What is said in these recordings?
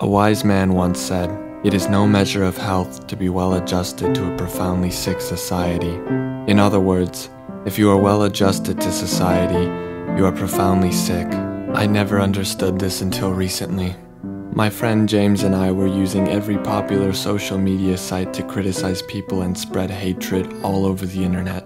A wise man once said, "It is no measure of health to be well adjusted to a profoundly sick society." In other words, if you are well adjusted to society, you are profoundly sick. I never understood this until recently. My friend James and I were using every popular social media site to criticize people and spread hatred all over the internet.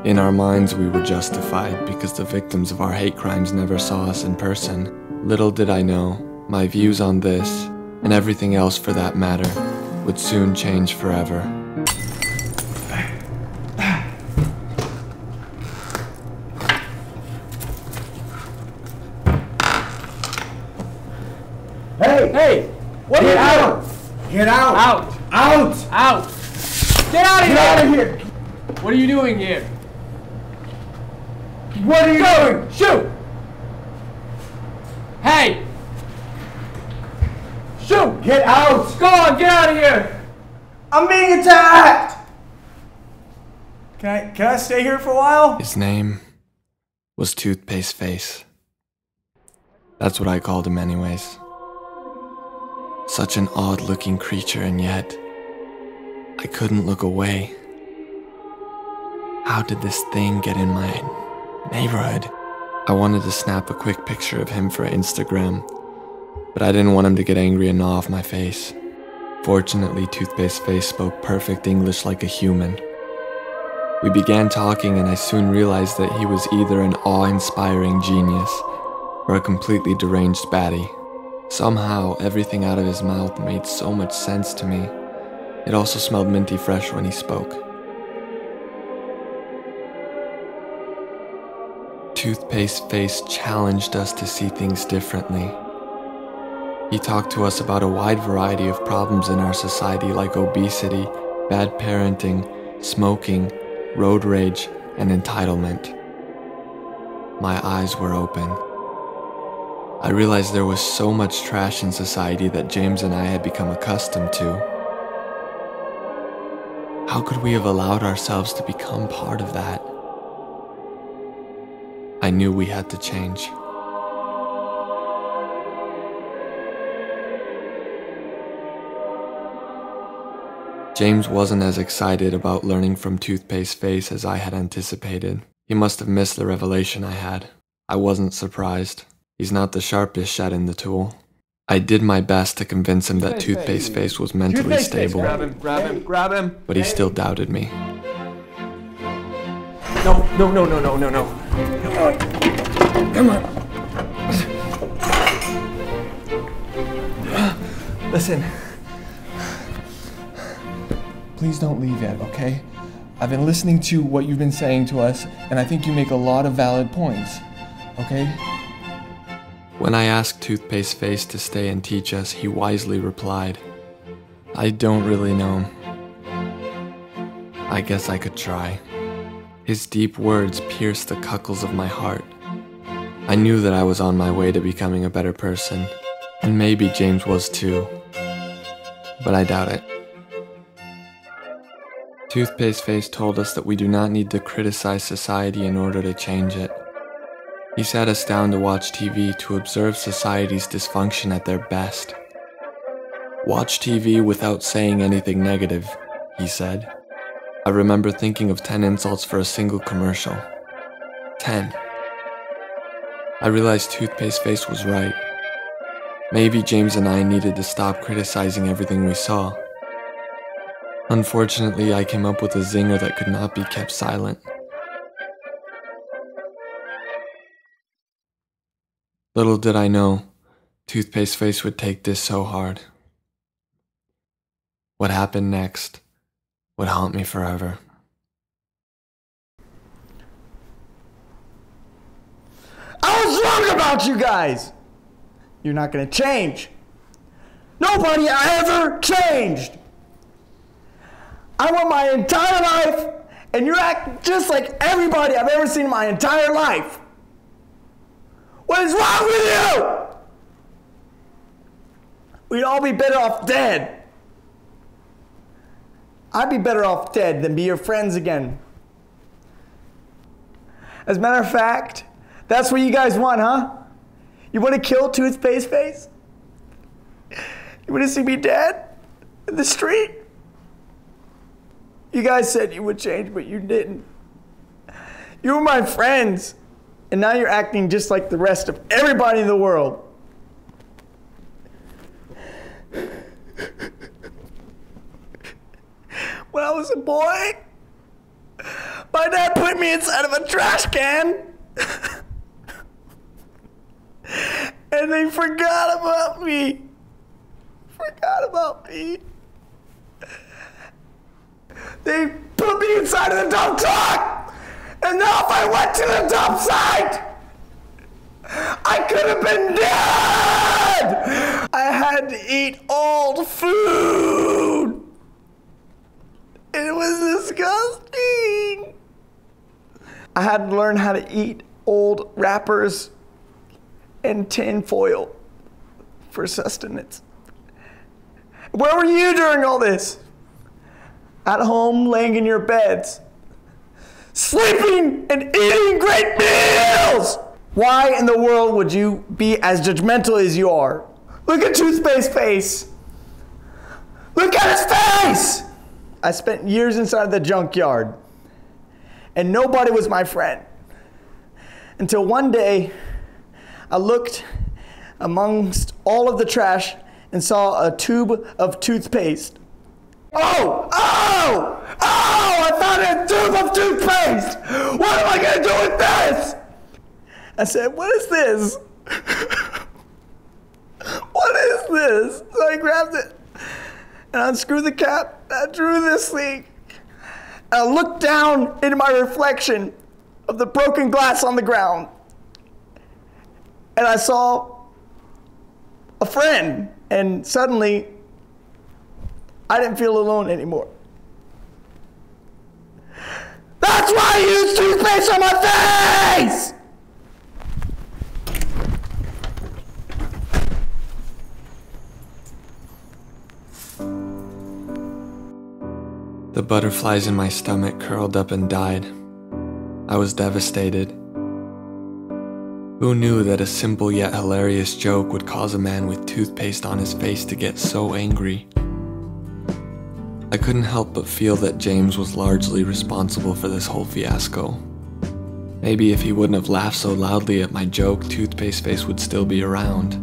In our minds, we were justified because the victims of our hate crimes never saw us in person. Little did I know, my views on this, and everything else for that matter, would soon change forever. Hey! What are you doing? Get out! Out! Out! Out! Get out of here! Get out of here! What are you doing here? What are you doing? Shoot! Hey! Shoot! Get out! Go on, get out of here! I'm being attacked! Can I stay here for a while? His name was Toothpaste Face. That's what I called him anyways. Such an odd-looking creature, and yet I couldn't look away. How did this thing get in my neighborhood? I wanted to snap a quick picture of him for Instagram, but I didn't want him to get angry and gnaw off my face. Fortunately, Toothpaste Face spoke perfect English like a human. We began talking, and I soon realized that he was either an awe-inspiring genius or a completely deranged baddie. Somehow, everything out of his mouth made so much sense to me. It also smelled minty fresh when he spoke. Toothpaste Face challenged us to see things differently. He talked to us about a wide variety of problems in our society like obesity, bad parenting, smoking, road rage, and entitlement. My eyes were open. I realized there was so much trash in society that James and I had become accustomed to. How could we have allowed ourselves to become part of that? I knew we had to change. James wasn't as excited about learning from Toothpaste Face as I had anticipated. He must have missed the revelation I had. I wasn't surprised. He's not the sharpest shed in the tool. I did my best to convince him that Toothpaste Face was mentally stable, Grab him. but he still doubted me. No. Come on. Listen. Please don't leave yet, okay? I've been listening to what you've been saying to us, and I think you make a lot of valid points, okay? When I asked Toothpaste Face to stay and teach us, he wisely replied, "I don't really know. I guess I could try." His deep words pierced the cockles of my heart. I knew that I was on my way to becoming a better person, and maybe James was too, but I doubt it. Toothpaste Face told us that we do not need to criticize society in order to change it. He sat us down to watch TV to observe society's dysfunction at their best. "Watch TV without saying anything negative," he said. I remember thinking of 10 insults for a single commercial. 10. I realized Toothpaste Face was right. Maybe James and I needed to stop criticizing everything we saw. Unfortunately, I came up with a zinger that could not be kept silent. Little did I know, Toothpaste Face would take this so hard. What happened next would haunt me forever. I was wrong about you guys! You're not gonna change. Nobody ever changed! I went my entire life, and you act just like everybody I've ever seen in my entire life. What is wrong with you? We'd all be better off dead. I'd be better off dead than be your friends again. As a matter of fact, that's what you guys want, huh? You want to kill Toothpaste Face? You want to see me dead in the street? You guys said you would change, but you didn't. You were my friends, and now you're acting just like the rest of everybody in the world. When I was a boy, my dad put me inside of a trash can, and they forgot about me. They put me inside of the dump truck, and now if I went to the dump site, I could have been dead. I had to eat old food. It was disgusting. I had to learn how to eat old wrappers and tin foil for sustenance. Where were you during all this? At home, laying in your beds, sleeping and eating great meals. Why in the world would you be as judgmental as you are? Look at Toothpaste Face. Look at his face. I spent years inside the junkyard, and nobody was my friend. Until one day, I looked amongst all of the trash and saw a tube of toothpaste. Oh, I found a tube of toothpaste. What am I gonna do with this? I said, what is this? What is this? So I grabbed it and I unscrewed the cap. I drew this thing. And I looked down into my reflection of the broken glass on the ground. And I saw a friend. And suddenly, I didn't feel alone anymore. That's why I use toothpaste on my face! The butterflies in my stomach curled up and died. I was devastated. Who knew that a simple yet hilarious joke would cause a man with toothpaste on his face to get so angry? I couldn't help but feel that James was largely responsible for this whole fiasco. Maybe if he wouldn't have laughed so loudly at my joke, Toothpaste Face would still be around.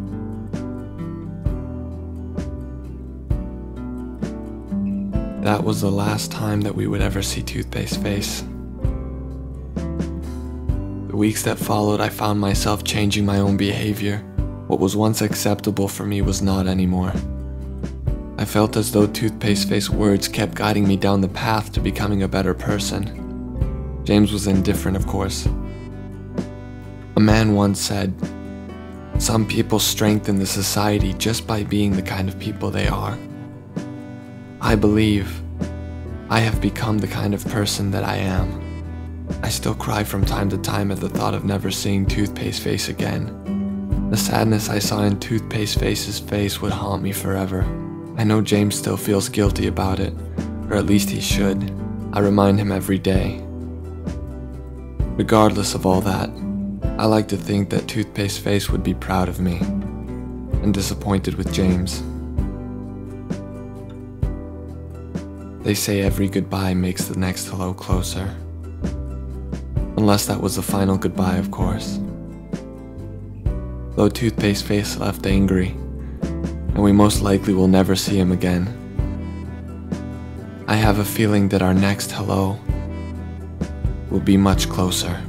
That was the last time that we would ever see Toothpaste Face. The weeks that followed, I found myself changing my own behavior. What was once acceptable for me was not anymore. I felt as though Toothpaste Face's words kept guiding me down the path to becoming a better person. James was indifferent, of course. A man once said, "Some people strengthen the society just by being the kind of people they are." I believe I have become the kind of person that I am. I still cry from time to time at the thought of never seeing Toothpaste Face again. The sadness I saw in Toothpaste Face's face would haunt me forever. I know James still feels guilty about it, or at least he should. I remind him every day. Regardless of all that, I like to think that Toothpaste Face would be proud of me, and disappointed with James. They say every goodbye makes the next hello closer. Unless that was the final goodbye, of course. Though Toothpaste Face left angry, and we most likely will never see him again, I have a feeling that our next hello will be much closer.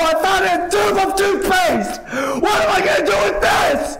I found a tube of toothpaste! What am I gonna do with this?